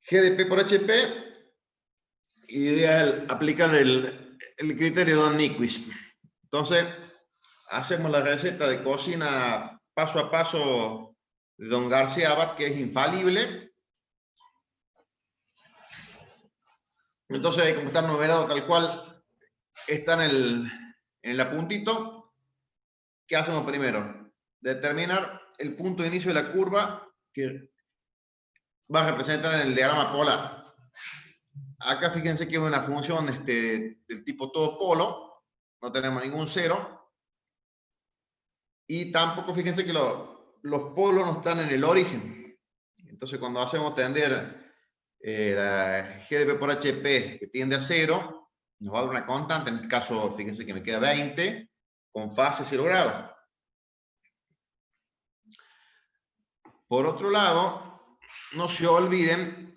G de P por HP, ideal aplicar el criterio de Don Nyquist. Entonces, hacemos la receta de cocina paso a paso de Don García Abad, que es infalible. Entonces, como está numerado tal cual está en el apuntito, ¿qué hacemos primero? Determinar el punto de inicio de la curva que va a representar en el diagrama polar. Acá fíjense que es una función del tipo todo polo, no tenemos ningún cero, y tampoco fíjense que los polos no están en el origen. Entonces cuando hacemos tender la G de P por HP que tiende a 0, nos va a dar una constante, en este caso fíjense que me queda 20, con fase 0 grados. Por otro lado, no se olviden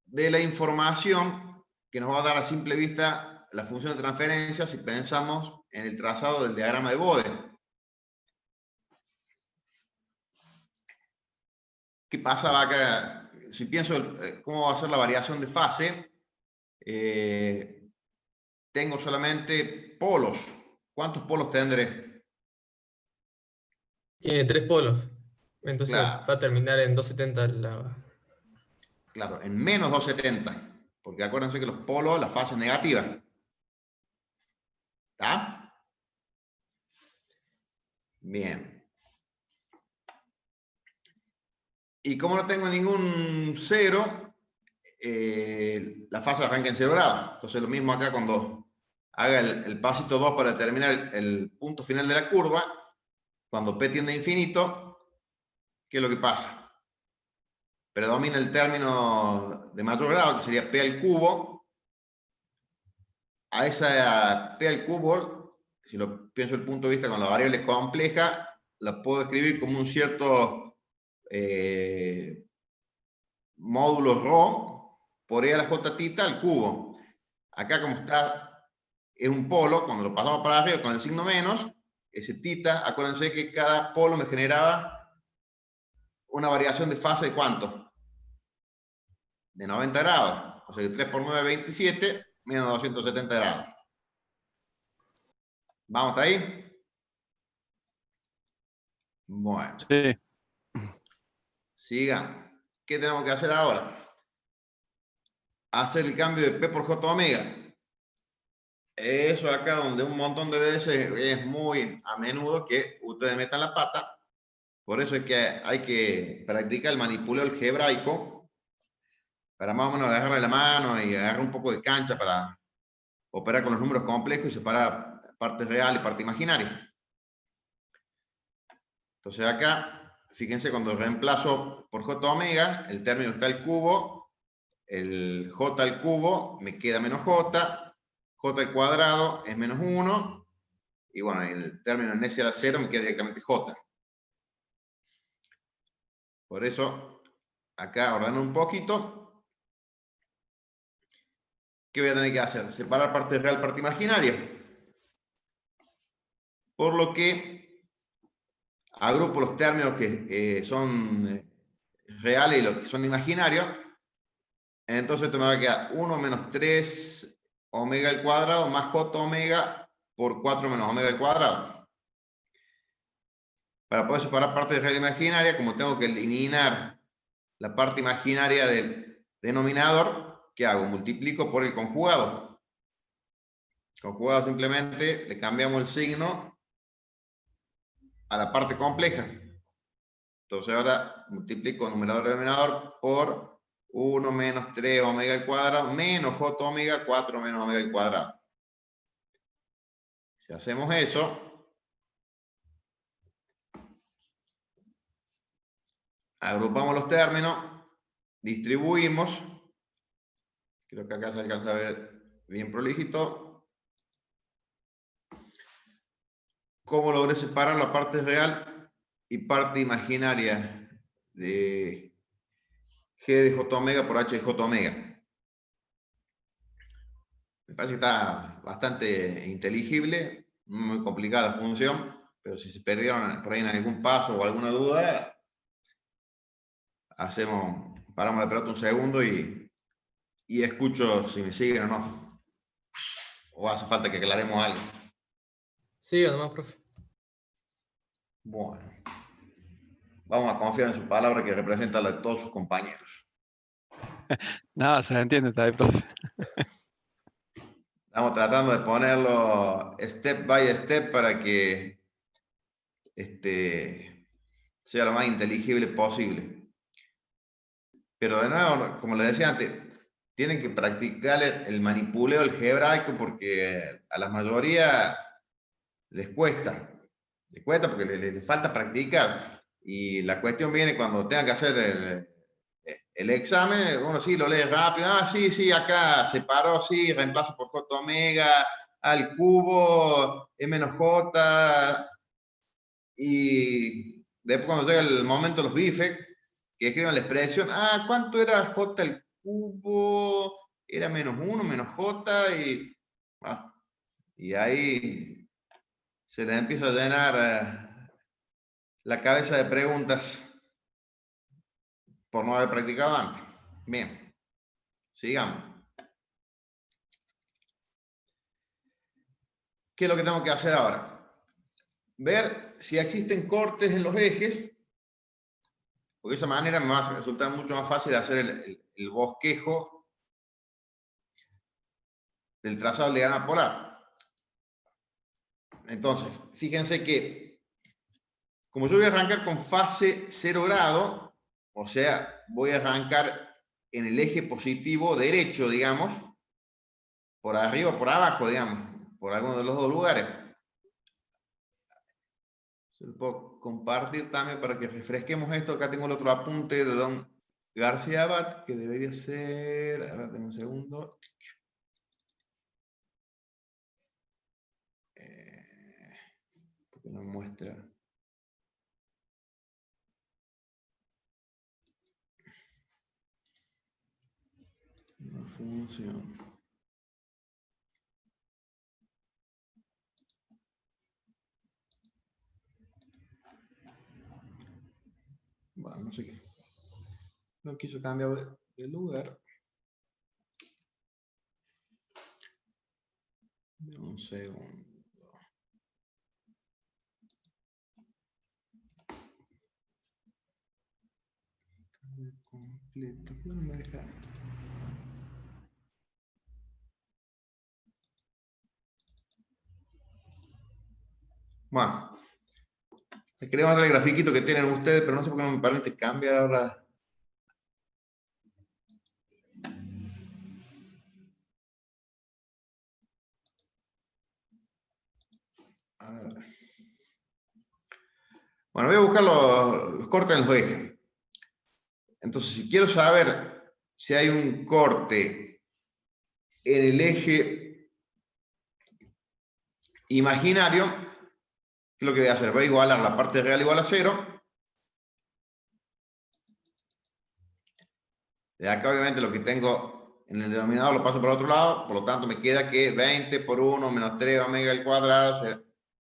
de la información que nos va a dar a simple vista la función de transferencia si pensamos en el trazado del diagrama de Bode. ¿Qué pasa acá? Si pienso cómo va a ser la variación de fase, tengo solamente polos. ¿Cuántos polos tendré? Tiene 3 polos. Entonces Claro, va a terminar en 270 la... claro, en menos 270. Porque acuérdense que los polos, la fase es negativa. ¿Está? Bien. Y como no tengo ningún cero, la fase arranca en 0 grados. Entonces lo mismo acá cuando haga el pasito 2 para determinar el punto final de la curva, cuando P tiende a infinito, ¿qué es lo que pasa? Predomina el término de mayor grado, que sería P al cubo. A esa P al cubo, si lo pienso desde el punto de vista con la variable compleja, la puedo escribir como un cierto módulo ρ por E a la j tita al cubo. Acá como está, es un polo, cuando lo pasamos para arriba con el signo menos, ese tita, acuérdense que cada polo me generaba una variación de fase de ¿cuánto? De 90 grados. O sea que 3 por 9, 27, menos 270 grados. ¿Vamos hasta ahí? Bueno. Sí. Sigamos. ¿Qué tenemos que hacer ahora? Hacer el cambio de P por J omega. Eso acá donde un montón de veces es muy a menudo que ustedes metan la pata. Por eso es que hay que practicar el manipuleo algebraico para más o menos agarrarle la mano y agarrar un poco de cancha para operar con los números complejos y separar parte real y parte imaginaria. Entonces acá, fíjense cuando reemplazo por J omega, el término está al cubo, el J al cubo me queda menos J, J al cuadrado es menos 1, y bueno, el término en S a la 0 me queda directamente J. Por eso, acá ordeno un poquito. ¿Qué voy a tener que hacer? Separar parte real, parte imaginaria. Por lo que agrupo los términos que son reales y los que son imaginarios. Entonces esto me va a quedar 1 menos 3 omega al cuadrado más j omega por 4 menos omega al cuadrado. Para poder separar parte real e imaginaria, como tengo que eliminar la parte imaginaria del denominador, ¿qué hago? Multiplico por el conjugado. Conjugado simplemente le cambiamos el signo a la parte compleja. Entonces ahora multiplico numerador y denominador por 1 menos 3 omega al cuadrado menos j omega 4 menos omega al cuadrado. Si hacemos eso, agrupamos los términos, distribuimos, creo que acá se alcanza a ver bien prolijito, cómo logré separar la parte real y parte imaginaria de G de J omega por H de J omega. Me parece que está bastante inteligible, muy complicada la función, pero si se perdieron por ahí en algún paso o alguna duda, hacemos Paramos la pelota un segundo y escucho si me siguen o no. O hace falta que aclaremos algo. Siga nomás, profe. Bueno. Vamos a confiar en su palabra que representa la de todos sus compañeros. No, se entiende, está ahí, profe. Estamos tratando de ponerlo step by step para que sea lo más inteligible posible. Pero de nuevo, como les decía antes, tienen que practicar el manipuleo algebraico porque a la mayoría les cuesta. Les cuesta porque les falta practicar. Y la cuestión viene cuando tengan que hacer el examen, uno sí lo lee rápido. Ah, sí, acá separó, sí, reemplazo por J omega, al cubo, M menos J. Y después cuando llega el momento de los bifes, que escriban la expresión, ¿cuánto era J al cubo? Era menos 1, menos J, y ahí se les empieza a llenar la cabeza de preguntas por no haber practicado antes. Bien, sigamos. ¿Qué es lo que tengo que hacer ahora? Ver si existen cortes en los ejes, porque de esa manera me va a resultar mucho más fácil hacer el bosquejo del trazado de diagrama polar. Entonces, fíjense que como yo voy a arrancar con fase 0 grado, o sea, voy a arrancar en el eje positivo derecho, digamos, por arriba o por abajo, digamos, por alguno de los dos lugares. Se lo puedo compartir también para que refresquemos esto. Acá tengo el otro apunte de don García Abad, que debería ser, ahora tengo un segundo. Porque no muestra. No funciona. Bueno, no sé qué. No quiso cambiar de lugar. Un segundo. Completo. No me deja. Bueno, les quería mostrar el grafiquito que tienen ustedes, pero no sé por qué no me permite cambiar ahora. A ver. Bueno, voy a buscar los cortes en los ejes. Entonces, si quiero saber si hay un corte en el eje imaginario, ¿qué es lo que voy a hacer? Voy a igualar la parte real igual a 0. De acá, obviamente, lo que tengo en el denominador lo paso por otro lado, por lo tanto, me queda que 20 por 1 menos 3 omega al cuadrado,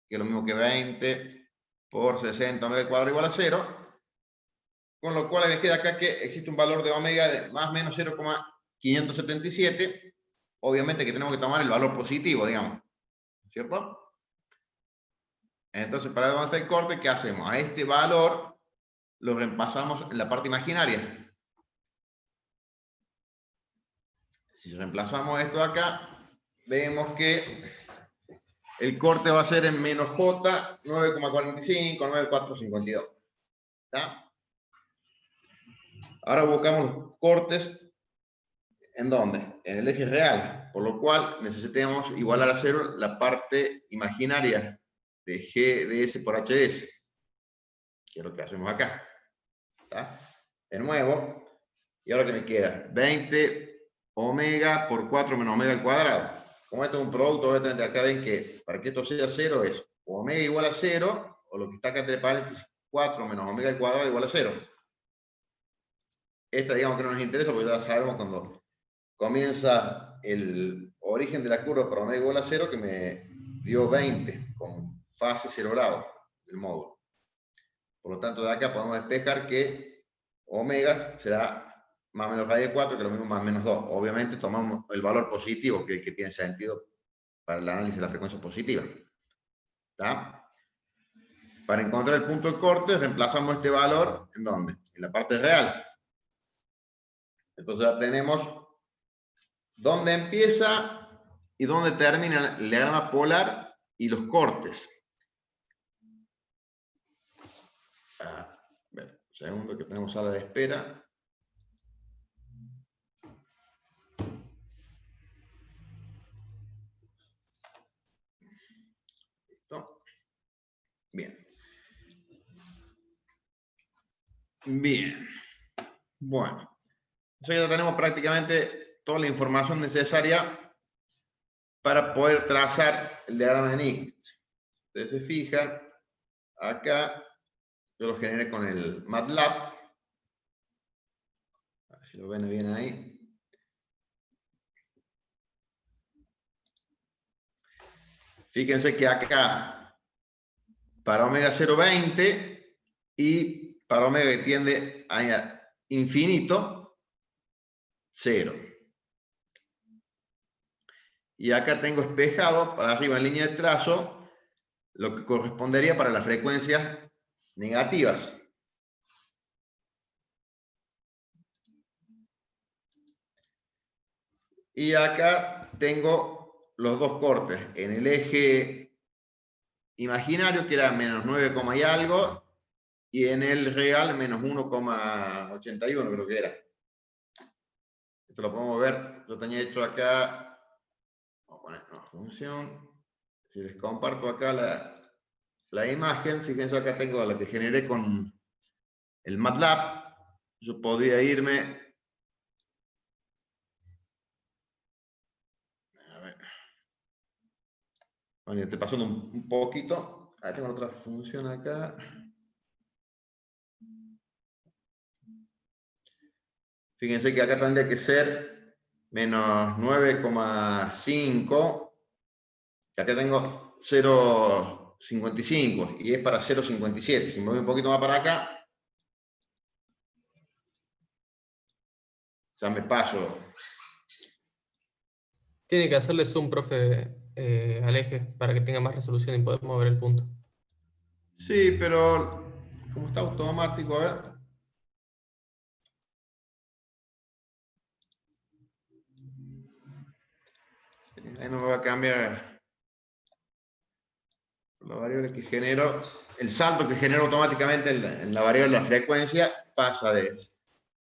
que es lo mismo que 20 por 60 omega al cuadrado igual a 0. Con lo cual me queda acá que existe un valor de omega de más o menos 0,577. Obviamente que tenemos que tomar el valor positivo, digamos. ¿Cierto? Entonces, para demostrar el corte, ¿qué hacemos? A este valor lo reemplazamos en la parte imaginaria. Si reemplazamos esto acá, vemos que el corte va a ser en menos J 9,45, 9,452. ¿Está? Ahora buscamos los cortes. ¿En dónde? En el eje real. Por lo cual necesitamos igualar a 0 la parte imaginaria de GDS por HS. Que es lo que hacemos acá. ¿Está? De nuevo. Y ahora que me queda 20 omega por 4 menos omega al cuadrado. Como esto es un producto, obviamente acá ven que para que esto sea 0 es omega igual a 0, o lo que está acá entre paréntesis, 4 menos omega al cuadrado igual a 0. Esta digamos que no nos interesa porque ya sabemos cuando comienza el origen de la curva para omega igual a 0 que me dio 20 con fase 0 grado del módulo. Por lo tanto, de acá podemos despejar que omega será más menos raíz de 4, que es lo mismo más menos 2. Obviamente tomamos el valor positivo, que es el que tiene sentido para el análisis de la frecuencia positiva. ¿Está? Para encontrar el punto de corte, reemplazamos este valor, ¿en dónde? En la parte real. Entonces ya tenemos dónde empieza y dónde termina el diagrama polar y los cortes. A ver, un segundo que tenemos sala de espera. ¿Listo? Bien. Bien. Bueno. Entonces ya tenemos prácticamente toda la información necesaria para poder trazar el diagrama de Nikic. Ustedes se fijan, acá yo lo generé con el MATLAB. A ver si lo ven bien ahí. Fíjense que acá, para omega 0,20 y para omega que tiende a infinito, 0. Y acá tengo espejado para arriba en línea de trazo lo que correspondería para las frecuencias negativas. Y acá tengo los dos cortes. En el eje imaginario queda menos 9, y algo, y en el real menos 1,81 creo que era. Esto lo podemos ver, lo tenía hecho acá. Vamos a poner nueva función. Si les comparto acá la imagen, fíjense acá tengo la que generé con el MATLAB. Yo podría irme. A ver. Bueno, estoy pasando un poquito. Ahí tengo otra función acá. Fíjense que acá tendría que ser menos 9,5. Acá tengo 0,55 y es para 0,57. Si me voy un poquito más para acá, ya me paso. Tiene que hacerle zoom, profe, al eje para que tenga más resolución y poder mover el punto. Sí, pero como está automático, a ver. Ahí no me va a cambiar la variable que genero. El salto que genero automáticamente en la variable de la frecuencia pasa de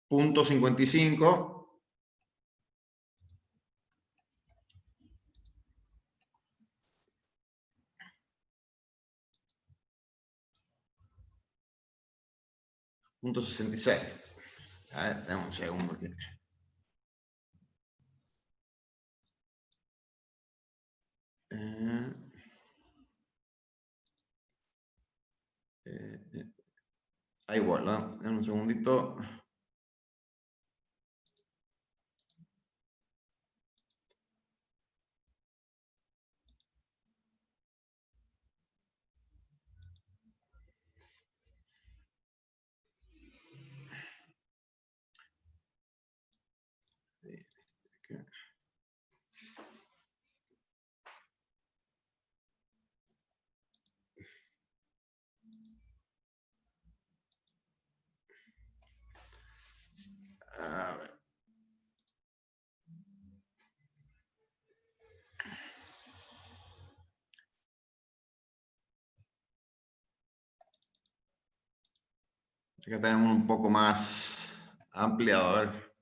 0,55 0,66. A ver, dame un segundo. Ahí vuelvo, dame un segundito. A ver. Acá tenemos un poco más ampliado. A ver,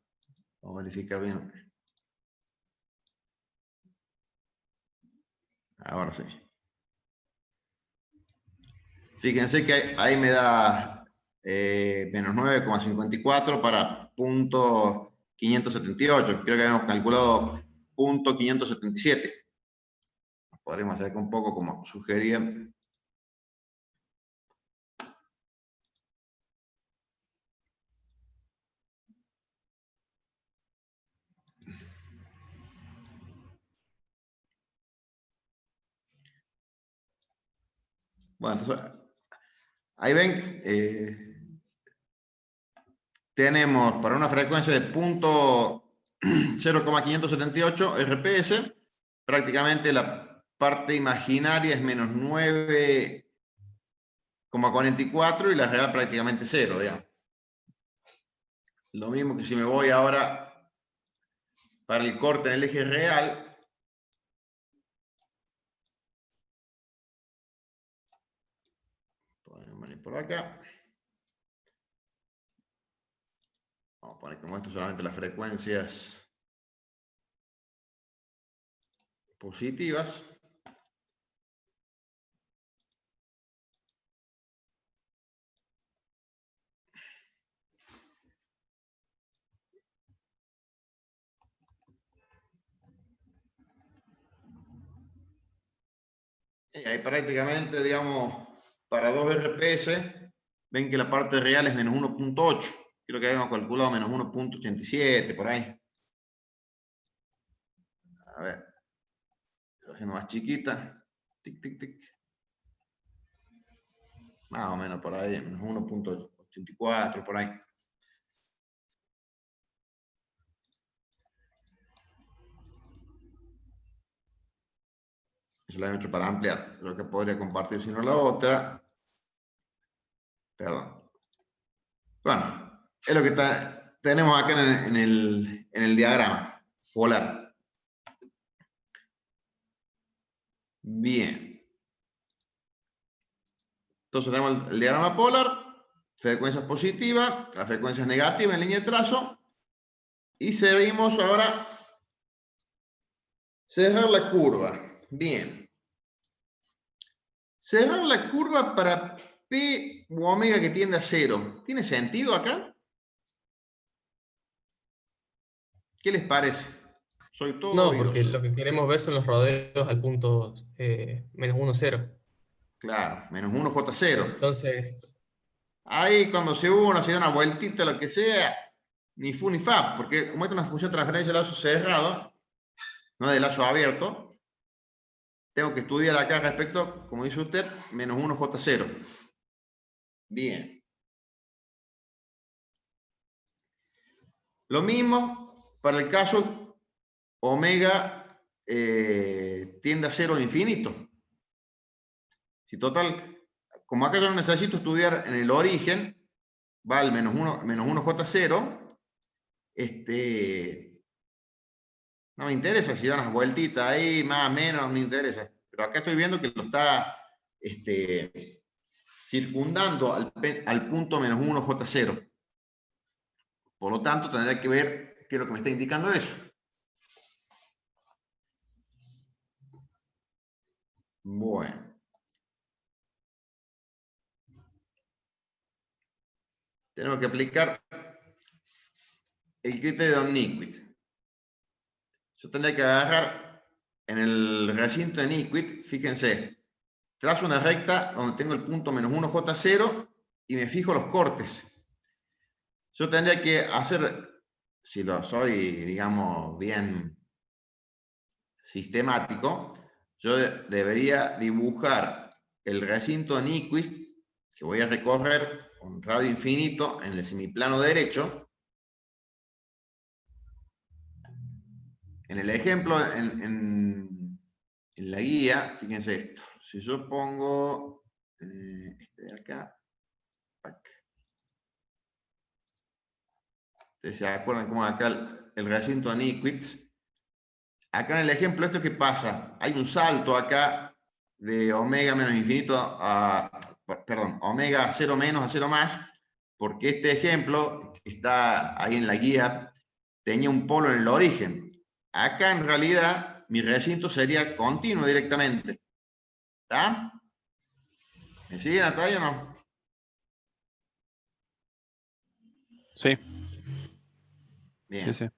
vamos a verificar bien. Ahora sí. Fíjense que ahí me da menos 9,54 para punto 578. Creo que habíamos calculado punto 577. Podríamos hacer un poco como sugerían. Bueno, entonces, ahí ven, tenemos para una frecuencia de 0,578 RPS, prácticamente la parte imaginaria es menos 9,44 y la real prácticamente 0, digamos. Lo mismo que si me voy ahora para el corte en el eje real. Ponemos por acá. Vamos a poner como esto solamente las frecuencias positivas. Y ahí prácticamente, digamos, para 2 RPS, ven que la parte real es menos 1,8. Creo que habíamos calculado menos 1,87 por ahí. A ver, lo haciendo más chiquita. Tic, tic, tic. Más o menos por ahí, menos 1,84 por ahí. Eso lo he hecho para ampliar. Lo que podría compartir si no la otra. Perdón. Bueno, es lo que tenemos acá en el diagrama polar. Bien. Entonces tenemos el diagrama polar, frecuencias positivas, las frecuencias negativas en línea de trazo. Y seguimos ahora cerrar la curva. Bien. Cerrar la curva para P u omega que tiende a 0. ¿Tiene sentido acá? ¿Qué les parece? Soy todo No, oídos. porque lo que queremos ver son los rodeos al punto menos 1, 0. Claro, menos 1J0. Entonces, Ahí cuando se une, se da una vueltita, lo que sea, ni fu ni fa, porque como esta es una función de transferencia de lazo cerrado, no de lazo abierto, tengo que estudiar acá respecto, como dice usted, menos 1J0. Bien. Lo mismo para el caso omega tiende a 0 infinito. Si total, como acá yo no necesito estudiar en el origen, va al menos 1J0, no me interesa si dan unas vueltitas ahí, más o menos, no me interesa. Pero acá estoy viendo que lo está circundando al punto menos 1J0. Por lo tanto, tendré que ver qué es lo que me está indicando eso. Bueno. Tenemos que aplicar el criterio de Nyquist. Yo tendría que agarrar en el recinto de Nyquist, fíjense, trazo una recta donde tengo el punto menos 1J0 y me fijo los cortes. Yo tendría que hacer, si lo soy, digamos, bien sistemático, yo debería dibujar el recinto de Nyquist que voy a recorrer con radio infinito en el semiplano derecho. En el ejemplo, en la guía, fíjense esto. Si yo pongo este de acá, ustedes se acuerdan cómo acá el recinto de Nyquist. Acá en el ejemplo, ¿esto qué pasa? Hay un salto acá de omega menos infinito perdón, omega 0 menos a 0 más, porque este ejemplo que está ahí en la guía tenía un polo en el origen. Acá en realidad mi recinto sería continuo directamente. ¿Está? ¿Me siguen hasta ahí o no? Sí, Bien. sí, sí.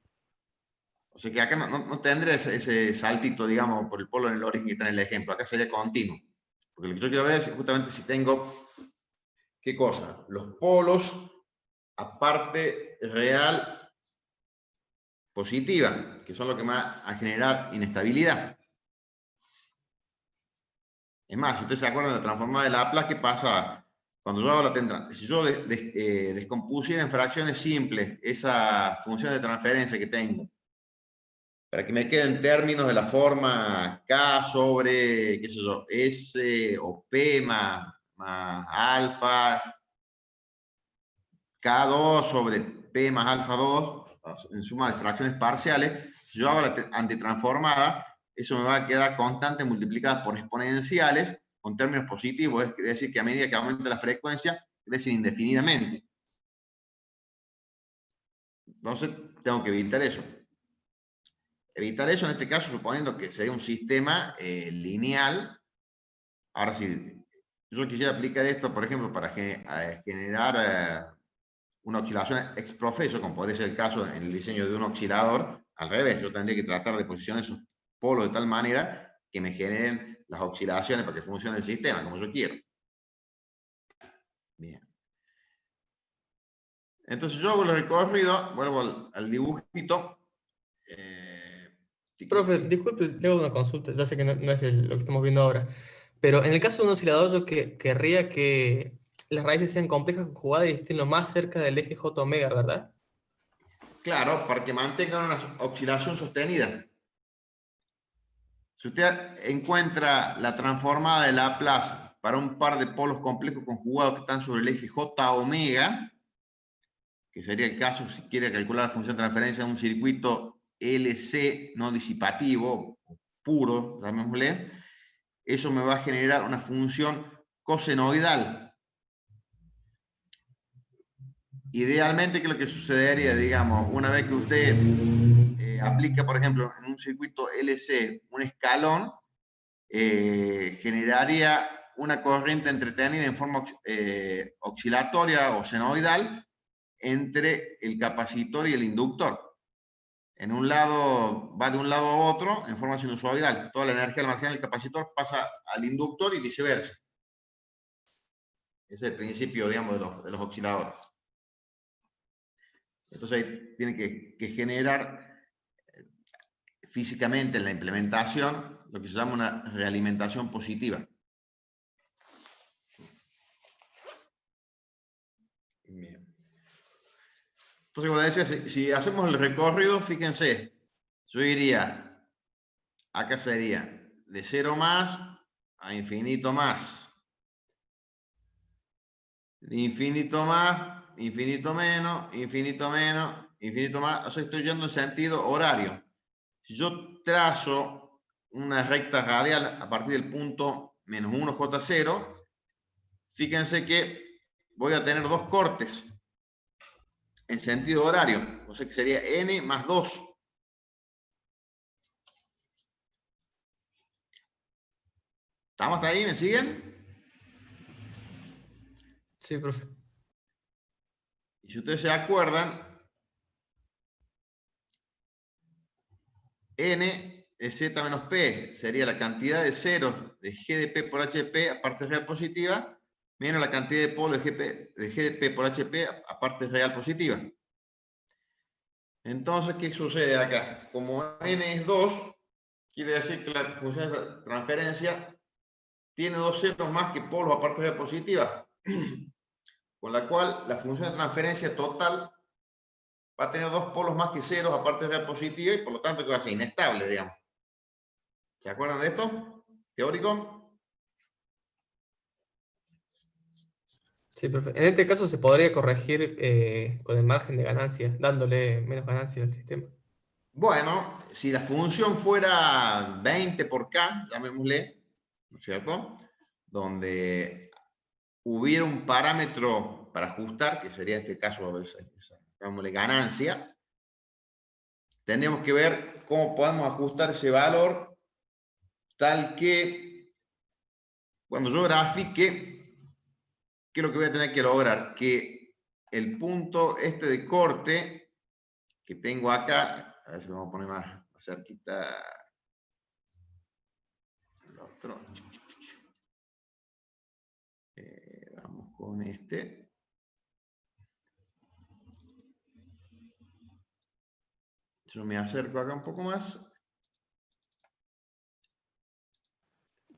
O sea que acá no tendré ese saltito, digamos, por el polo en el origen que está en el ejemplo. Acá sería continuo. Porque lo que yo quiero ver es justamente si tengo, ¿qué cosa? Los polos a parte real positiva, que son lo que va a generar inestabilidad. Es más, si ustedes se acuerdan de la transformada de Laplace, ¿qué pasa? Cuando yo hago la tendrá, si yo descompusiera en fracciones simples esa función de transferencia que tengo, para que me queden términos de la forma K sobre, qué sé yo, S o P más alfa, K2 sobre P más alfa 2, en suma de fracciones parciales, si yo hago la antitransformada, eso me va a quedar constante multiplicada por exponenciales con términos positivos, es decir, que a medida que aumenta la frecuencia, crece indefinidamente. Entonces, tengo que evitar eso. Evitar eso en este caso, suponiendo que sería un sistema lineal. Ahora, si yo quisiera aplicar esto, por ejemplo, para generar una oscilación ex profeso, como podría ser el caso en el diseño de un oscilador, al revés, yo tendría que tratar de posicionar esos polos de tal manera que me generen las oscilaciones para que funcione el sistema como yo quiero. Bien. Entonces yo hago el recorrido, vuelvo al dibujito. Profe, disculpe, le hago una consulta, ya sé que no es lo que estamos viendo ahora, pero en el caso de un oscilador yo querría que las raíces sean complejas conjugadas y estén lo más cerca del eje J omega, ¿verdad? Claro, para que mantengan una oscilación sostenida. Si usted encuentra la transformada de Laplace para un par de polos complejos conjugados que están sobre el eje J omega, que sería el caso si quiere calcular la función de transferencia de un circuito LC no disipativo, puro, llamémosle, eso me va a generar una función cosenoidal. Idealmente, ¿qué es lo que sucedería? Digamos, una vez que usted aplica, por ejemplo, en un circuito LC un escalón, generaría una corriente entretenida en forma oscilatoria o senoidal entre el capacitor y el inductor. En un lado, va de un lado a otro en forma sinusoidal. Toda la energía almacenada del capacitor pasa al inductor y viceversa. Ese es el principio, digamos, de los osciladores. Entonces ahí tiene que generar físicamente en la implementación lo que se llama una realimentación positiva. Bien. Entonces, como decía, si hacemos el recorrido, fíjense, yo iría, acá sería de 0 más a infinito más. De infinito más, infinito menos, infinito menos, infinito más. O sea, estoy yendo en sentido horario. Si yo trazo una recta radial a partir del punto menos 1 J0, fíjense que voy a tener dos cortes en sentido horario. O sea que sería n más 2. ¿Estamos hasta ahí? ¿Me siguen? Sí, profe. Y si ustedes se acuerdan, n es z menos p, sería la cantidad de ceros de g de p por hp a parte real positiva, menos la cantidad de polos de g de p por hp a parte real positiva. Entonces, ¿qué sucede acá? Como n es 2, quiere decir que la función de transferencia tiene dos ceros más que polos a parte real positiva, con la cual la función de transferencia total va a tener dos polos más que ceros a parte real positiva y por lo tanto que va a ser inestable, digamos. ¿Se acuerdan de esto? ¿Teórico? Sí, profe. En este caso se podría corregir con el margen de ganancia, dándole menos ganancia al sistema. Bueno, si la función fuera 20 por K, llamémosle, ¿no es cierto? Donde hubiera un parámetro para ajustar, que sería en este caso, llamémosle ganancia, tendríamos que ver cómo podemos ajustar ese valor tal que cuando yo grafique, ¿qué es lo que voy a tener que lograr? Que el punto este de corte que tengo acá, a ver si lo vamos a poner más cerquita el otro. Vamos con este. Yo me acerco acá un poco más.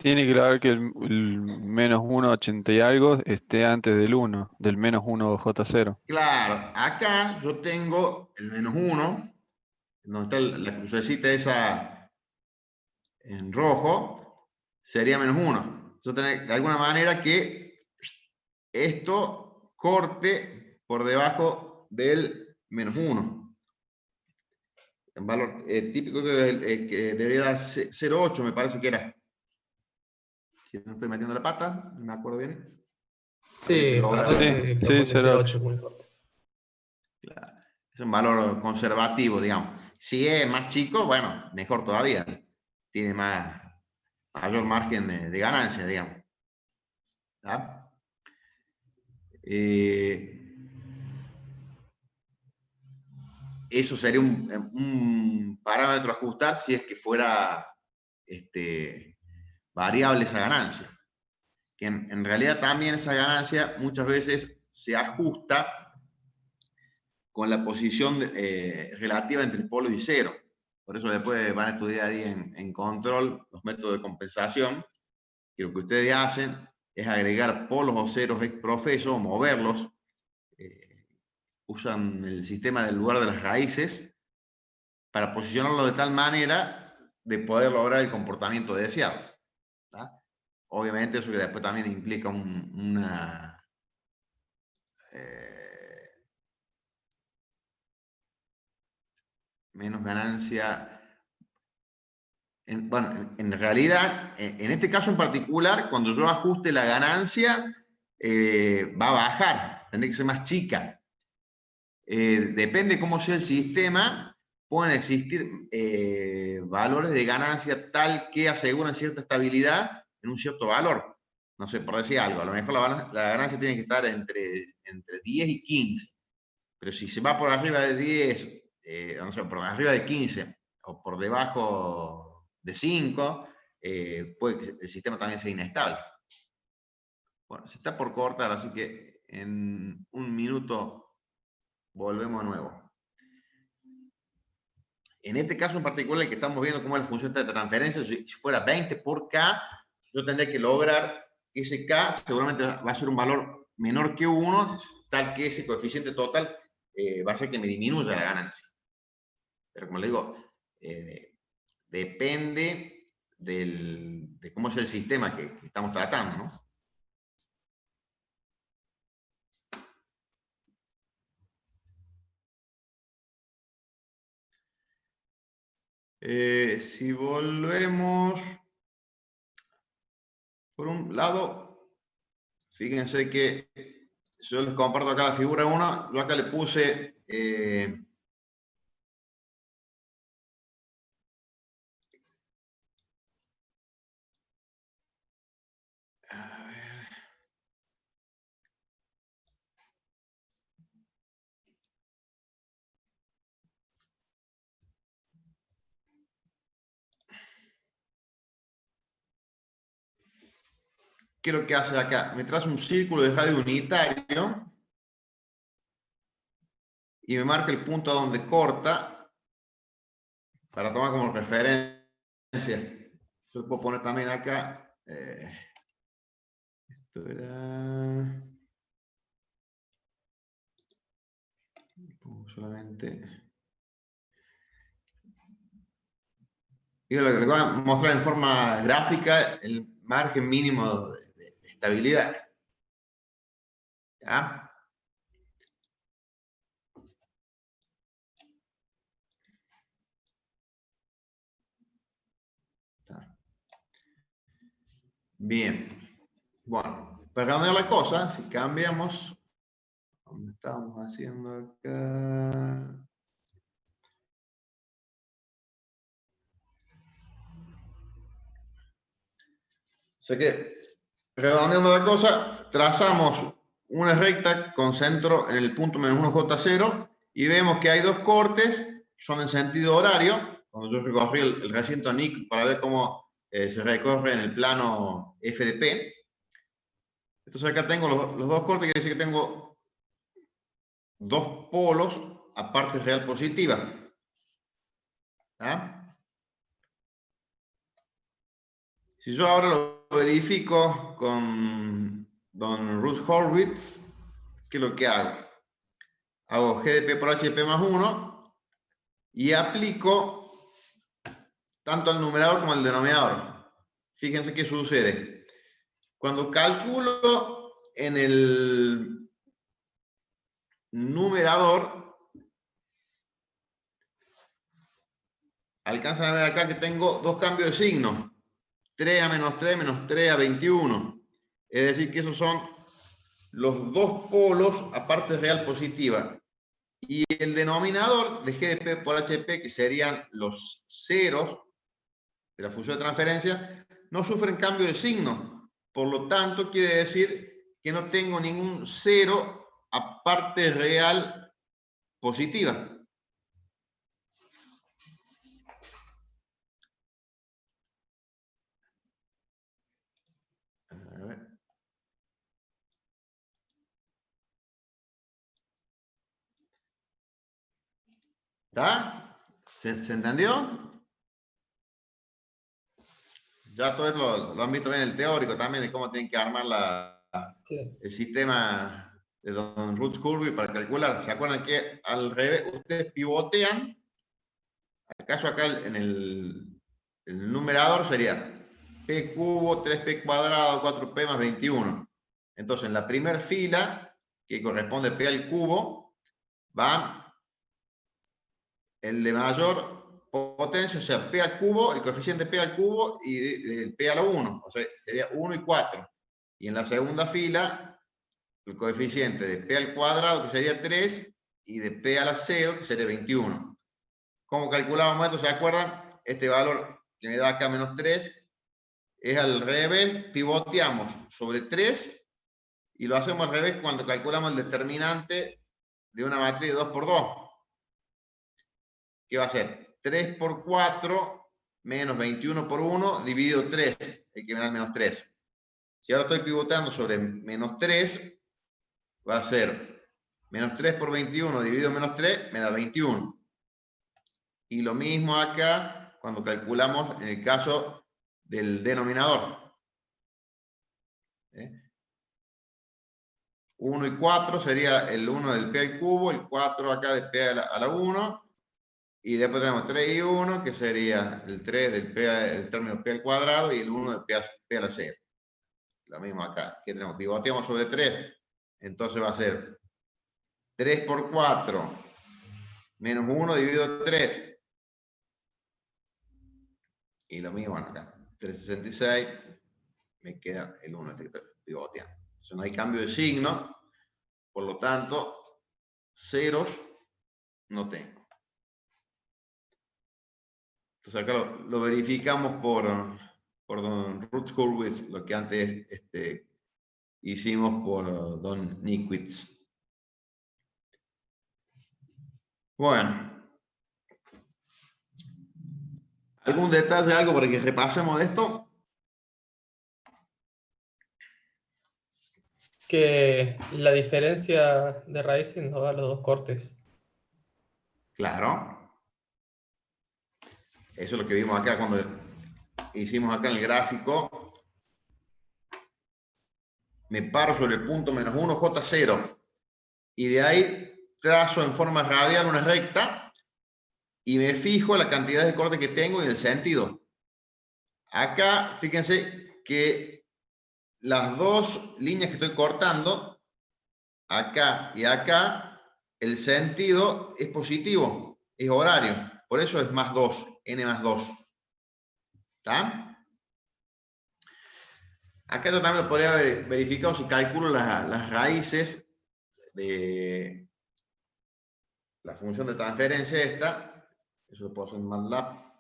Tiene que lograr que el menos 1,80 y algo esté antes del 1, del menos 1J0. Claro, acá yo tengo el menos 1, donde está la crucecita esa en rojo, sería menos 1. Yo tengo de alguna manera que esto corte por debajo del menos 1. El valor típico que debería dar 0,8 me parece que era. Si no estoy metiendo la pata, no me acuerdo bien. Sí, Lograr. Sí, ahora sí, propone 0,8. 0,8 como el corte. Claro. Es un valor conservativo, digamos. Si es más chico, bueno, mejor todavía. Tiene mayor margen de ganancia, digamos. ¿Ah? Eso sería un parámetro a ajustar si es que fuera variable esa ganancia. Que en realidad también esa ganancia muchas veces se ajusta con la posición relativa entre polos y cero. Por eso después van a estudiar ahí en control los métodos de compensación, que lo que ustedes hacen es agregar polos o ceros ex profeso, moverlos, usan el sistema del lugar de las raíces para posicionarlo de tal manera de poder lograr el comportamiento deseado. ¿Tá? Obviamente eso que después también implica una menos ganancia. Bueno, en realidad, en este caso en particular, cuando yo ajuste la ganancia, va a bajar, tendrá que ser más chica. Depende cómo sea el sistema, pueden existir valores de ganancia tal que aseguran cierta estabilidad en un cierto valor. No sé, por decir algo, a lo mejor la ganancia tiene que estar entre 10 y 15, pero si se va por arriba de 10, no sé, por arriba de 15 o por debajo de 5, puede que el sistema también sea inestable. Bueno, se está por cortar, así que en un minuto volvemos de nuevo. En este caso en particular, el que estamos viendo cómo es la función de transferencia, si fuera 20 por K, yo tendría que lograr que ese K seguramente va a ser un valor menor que 1, tal que ese coeficiente total va a hacer que me disminuya la ganancia. Pero como le digo, depende de cómo es el sistema que estamos tratando, ¿no? Si volvemos por un lado, fíjense que yo les comparto acá la figura 1, yo acá le puse a ver, ¿qué es lo que hace acá? Me traza un círculo de radio unitario y me marca el punto a donde corta para tomar como referencia. Yo puedo poner también acá, esto era, solamente, y lo que les voy a mostrar en forma gráfica el margen mínimo de estabilidad. ¿Ya? Bien. Bueno, para cambiar la cosa, si cambiamos, ¿dónde estamos haciendo acá? O sea que, redondeando la cosa, trazamos una recta con centro en el punto menos 1J0 y vemos que hay dos cortes, son en sentido horario. Cuando yo recorrí el recinto NIC para ver cómo se recorre en el plano FDP. Entonces acá tengo los dos cortes, quiere decir que tengo dos polos a parte real positiva. ¿Ah? Si yo ahora lo verifico con don Ruth Horwitz, ¿qué es lo que hago? Hago GDP por HP más 1 y aplico tanto al numerador como al denominador. Fíjense qué sucede. Cuando calculo en el numerador, alcanzan a ver acá que tengo dos cambios de signo. 3 a menos 3 menos 3 a 21. Es decir, que esos son los dos polos a parte real positiva. Y el denominador de GDP por HP, que serían los ceros de la función de transferencia, no sufren cambio de signo. Por lo tanto, quiere decir que no tengo ningún cero a parte real positiva. A ver. ¿Está? ¿Se entendió? Ya todo esto lo han visto bien en el teórico también, de cómo tienen que armar Sí. el sistema de Don Ruth Curry para calcular. ¿Se acuerdan que al revés ustedes pivotean? ¿Acaso acá en el numerador sería P cubo, 3P cuadrado, 4P más 21? Entonces, en la primera fila, que corresponde a P al cubo, va el de mayor potencia, o sea, P al cubo, el coeficiente P al cubo y el P a la 1, o sea, sería 1 y 4. Y en la segunda fila, el coeficiente de P al cuadrado, que sería 3, y de P a la 0, que sería 21. ¿Cómo calculábamos esto? ¿Se acuerdan? Este valor que me da acá menos 3 es al revés, pivoteamos sobre 3 y lo hacemos al revés cuando calculamos el determinante de una matriz de 2 por 2. ¿Qué va a ser? 3 por 4 menos 21 por 1 dividido 3, el que me da el menos 3. Si ahora estoy pivotando sobre menos 3, va a ser menos 3 por 21 dividido menos 3, me da 21. Y lo mismo acá cuando calculamos en el caso del denominador. 1 y 4 sería el 1 del P al cubo, el 4 acá de P a la 1, y después tenemos 3 y 1, que sería el 3 del el término P al cuadrado y el 1 del P a la 0. Lo mismo acá, que tenemos, pivoteamos sobre 3, entonces va a ser 3 por 4 menos 1 dividido 3. Y lo mismo acá, 366, me queda el 1 este que estoy pivoteando. Entonces no hay cambio de signo, por lo tanto, ceros no tengo. Entonces acá lo verificamos por don Ruth Hurwitz, lo que antes hicimos por don Nickwitz. Bueno, ¿algún detalle, algo para que repasemos de esto? Que la diferencia de raíces nos da los dos cortes. Claro. Eso es lo que vimos acá cuando hicimos acá en el gráfico. Me paro sobre el punto menos 1 J0 y de ahí trazo en forma radial una recta y me fijo la cantidad de corte que tengo y el sentido. Acá, fíjense que las dos líneas que estoy cortando, acá y acá, el sentido es positivo, es horario. Por eso es más 2, n más 2. ¿Está? Acá yo también lo podría haber verificado si calculo las raíces de la función de transferencia esta. Eso lo puedo hacer en MATLAB.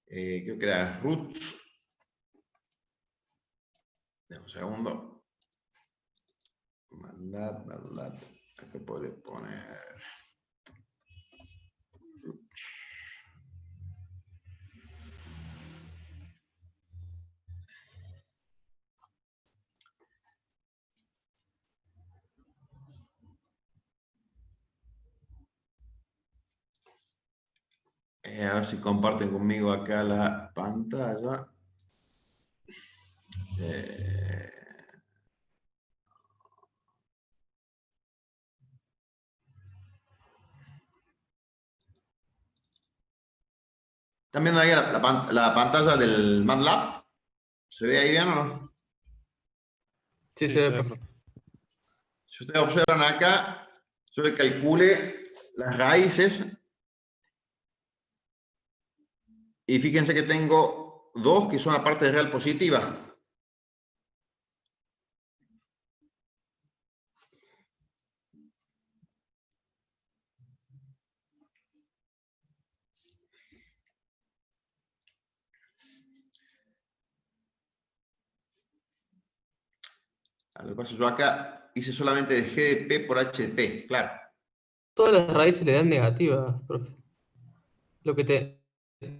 Creo que era roots. Dame un segundo. MATLAB. Acá podría poner. A ver si comparten conmigo acá la pantalla. Eh, ¿Están viendo ahí la pantalla del MATLAB? ¿Se ve ahí bien o no? Sí, Sí, se ve, se ve, profe. profe. Si ustedes observan acá, yo le calcule las raíces y fíjense que tengo dos que son la parte real positiva. Lo que pasa es que yo acá hice solamente de G de P por H de P, claro. Todas las raíces le dan negativas, profe. Lo que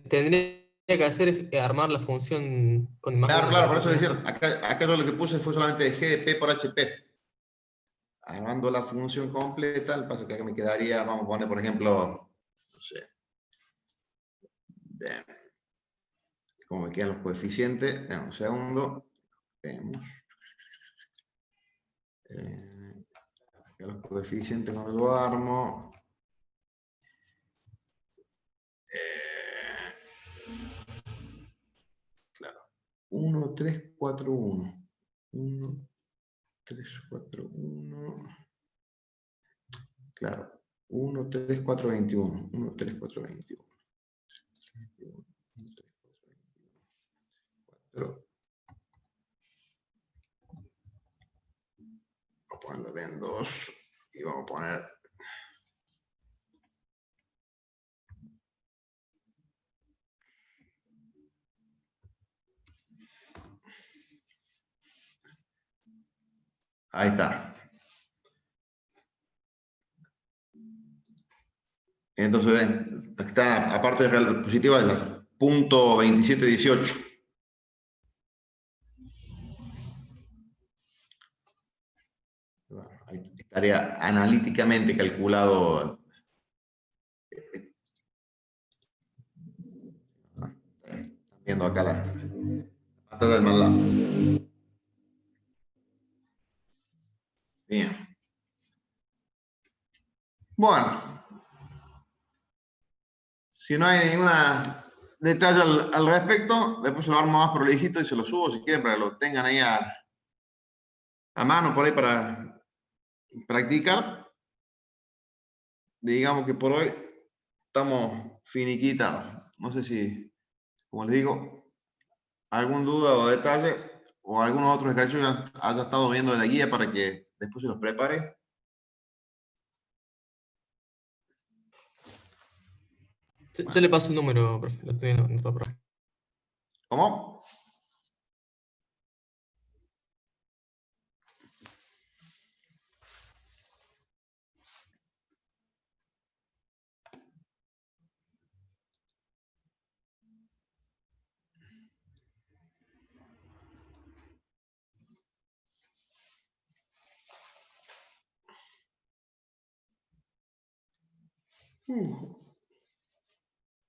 tendría que hacer es armar la función con I más Claro, 1 claro, por eso decía, correspondiente. acá yo lo que puse fue solamente de G de P por H de P. Armando la función completa, el paso que acá me quedaría, vamos a poner, por ejemplo, no sé, cómo me quedan los coeficientes. Un segundo. Vemos. Acá los coeficientes cuando lo armo. Claro. 1, 3, 4, 1. 1, 3, 4, 1. Claro. 1, 3, 4, 21. 1, 3, 4, 21. 1, 3, 4, 21. Vamos a ponerlo en 2 y vamos a poner. Ahí está. Entonces ven, está aparte de real positiva de la punto 2718. Ahí estaría analíticamente calculado. Están viendo acá la pantalla del MATLAB. Bien. Bueno, si no hay ninguna detalle al respecto, después lo armo más prolijito y se lo subo si quieren para que lo tengan ahí a mano por ahí para practicar. Digamos que por hoy estamos finiquitados. No sé si, como les digo, alguna duda o detalle o algunos otros ejercicios haya estado viendo de la guía para que después se los prepare. Yo le paso un número, profe. Lo estoy anotando, profe. ¿Cómo?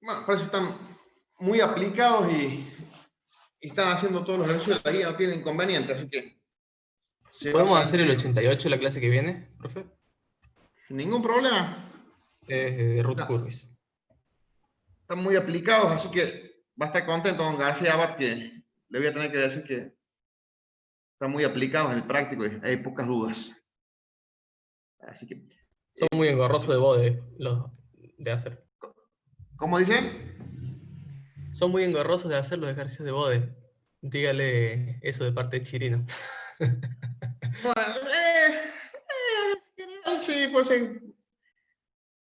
Bueno, parece que están muy aplicados y están haciendo todos los ejercicios de la guía, no tienen inconveniente, así que se va a ¿Podemos hacer el sentir 88 la clase que viene, profe? ningún problema. Es de Ruth Está- Curvis. Están muy aplicados, así que va a estar contento con García Abad, que le voy a tener que decir que están muy aplicados en el práctico y hay pocas dudas. Así que, Son muy engorrosos de bode los de hacer. ¿cómo dicen? Son muy engorrosos de hacer los ejercicios de bode. Dígale eso de parte de Chirino. Bueno, general, sí, pues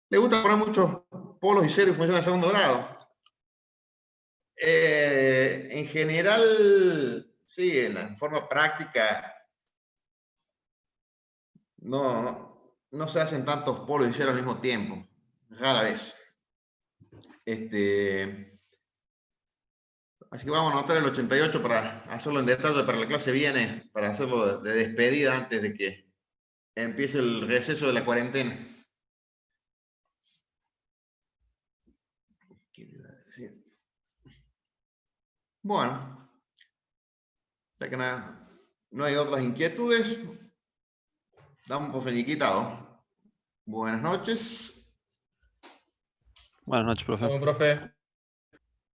le gusta poner muchos polos y ceros y funciones de segundo grado. En general, sí, en la forma práctica no se hacen tantos polos y ceros al mismo tiempo, rara vez. Así que vamos a anotar el 88 para hacerlo en detalle para la clase viene, para hacerlo de despedida antes de que empiece el receso de la cuarentena. ¿Qué le iba a decir? Bueno, Ya que no hay otras inquietudes, damos por finiquitado. Buenas noches. Buenas noches, profe. Bueno, profe.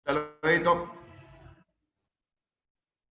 Hasta luego.